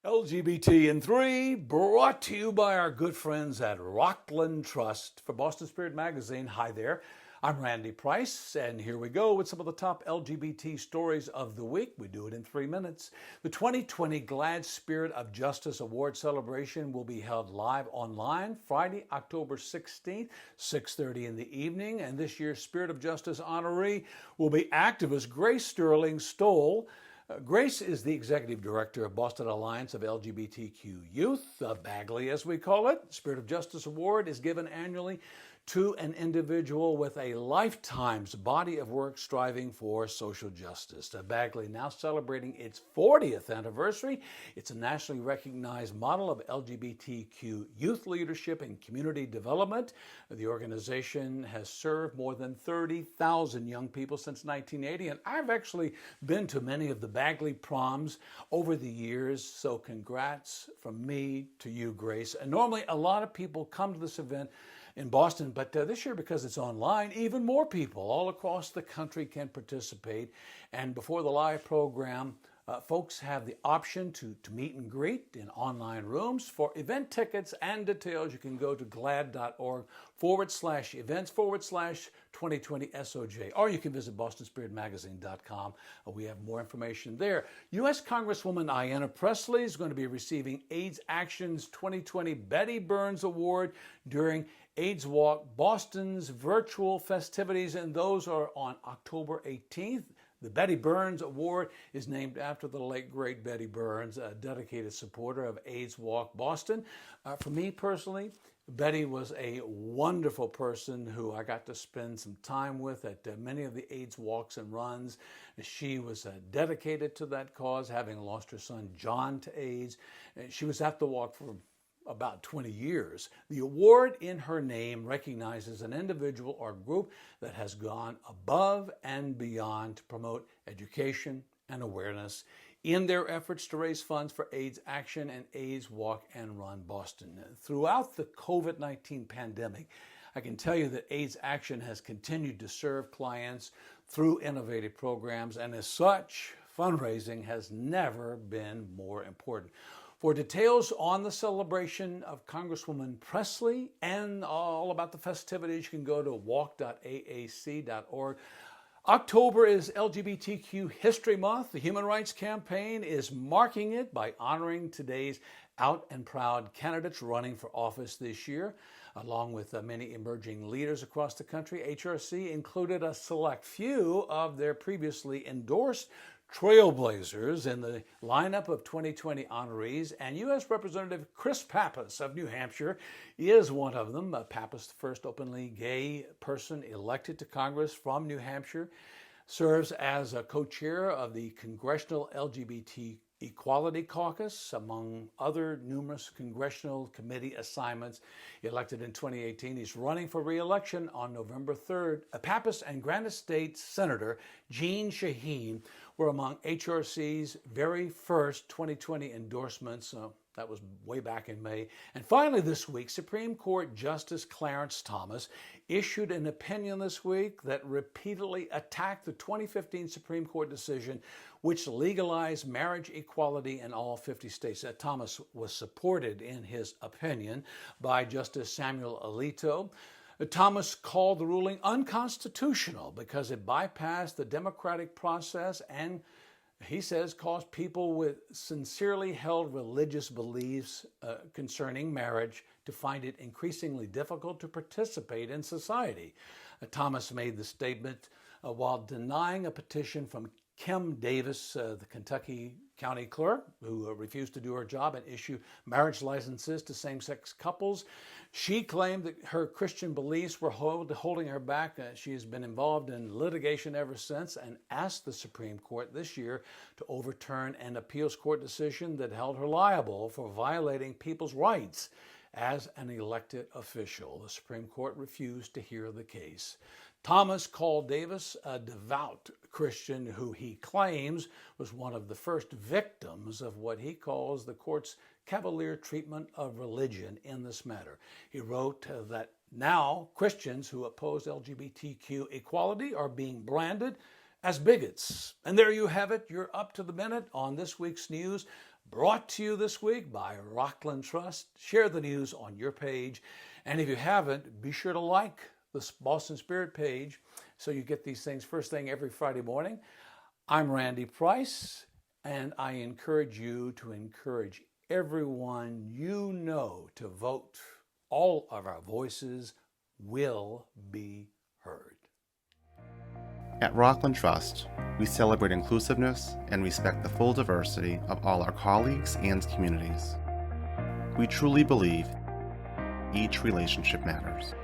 LGBT in 3, brought to you by our good friends at Rockland Trust for Boston Spirit Magazine. Hi there, I'm Randy Price, and here we go with some of the top LGBT stories of the week. We do it in 3 minutes. The 2020 GLAAD Spirit of Justice Award celebration will be held live online Friday, October 16th, 6:30 in the evening, and this year's Spirit of Justice honoree will be activist Grace Sterling Stoll. Grace is the executive director of Boston Alliance of LGBTQ Youth, Bagley as we call it. Spirit of Justice Award is given annually to an individual with a lifetime's body of work striving for social justice. Bagley now celebrating its 40th anniversary. It's a nationally recognized model of LGBTQ youth leadership and community development. The organization has served more than 30,000 young people since 1980, and I've actually been to many of the Bagley proms over the years, so congrats from me to you, Grace. And normally a lot of people come to this event in Boston, but this year, because it's online, even more people all across the country can participate. And before the live program, folks have the option to meet and greet in online rooms. For event tickets and details, you can go to glaad.org/events/2020 SOJ, or you can visit bostonspiritmagazine.com. We have more information there. U.S. Congresswoman Ayanna Pressley is going to be receiving AIDS Action's 2020 Betty Burns Award during AIDS Walk Boston's virtual festivities, and those are on October 18th. The Betty Burns Award is named after the late, great Betty Burns, a dedicated supporter of AIDS Walk Boston. For me personally, Betty was a wonderful person who I got to spend some time with at many of the AIDS walks and runs. She was dedicated to that cause, having lost her son John to AIDS. She was at the walk for about 20 years. The award in her name recognizes an individual or group that has gone above and beyond to promote education and awareness in their efforts to raise funds for AIDS Action and AIDS Walk and Run Boston. Throughout the COVID-19 pandemic, I can tell you that AIDS Action has continued to serve clients through innovative programs, and as such, fundraising has never been more important. For details on the celebration of Congresswoman Pressley and all about the festivities, you can go to walk.aac.org. October is LGBTQ History Month. The Human Rights Campaign is marking it by honoring today's out and proud candidates running for office this year. Along with many emerging leaders across the country, HRC included a select few of their previously endorsed trailblazers in the lineup of 2020 honorees, and U.S. Representative Chris Pappas of New Hampshire is one of them. Pappas, the first openly gay person elected to Congress from New Hampshire, serves as a co-chair of the Congressional LGBT Equality Caucus, among other numerous congressional committee assignments. Elected in 2018, he's running for re-election on November 3rd. Pappas and Granite State Senator Jeanne Shaheen were among HRC's very first 2020 endorsements. That was way back in May. And finally this week, Supreme Court Justice Clarence Thomas issued an opinion this week that repeatedly attacked the 2015 Supreme Court decision which legalized marriage equality in all 50 states. Thomas was supported in his opinion by Justice Samuel Alito. Thomas called the ruling unconstitutional because it bypassed the democratic process and, he says, caused people with sincerely held religious beliefs concerning marriage to find it increasingly difficult to participate in society. Thomas made the statement while denying a petition from Kim Davis, the Kentucky county clerk, who refused to do her job and issue marriage licenses to same-sex couples. She claimed that her Christian beliefs were holding her back. She has been involved in litigation ever since and asked the Supreme Court this year to overturn an appeals court decision that held her liable for violating people's rights as an elected official. The Supreme Court refused to hear the case. Thomas called Davis a devout Christian who he claims was one of the first victims of what he calls the court's cavalier treatment of religion in this matter. He wrote that now Christians who oppose LGBTQ equality are being branded as bigots. And there you have it. You're up to the minute on this week's news. brought to you this week by Rockland Trust. Share the news on your page. And if you haven't, be sure to like the Boston Spirit page so you get these things first thing every Friday morning. I'm Randy Price, and I encourage you to encourage everyone you know to vote. All of our voices will be heard. At Rockland Trust, we celebrate inclusiveness and respect the full diversity of all our colleagues and communities. We truly believe each relationship matters.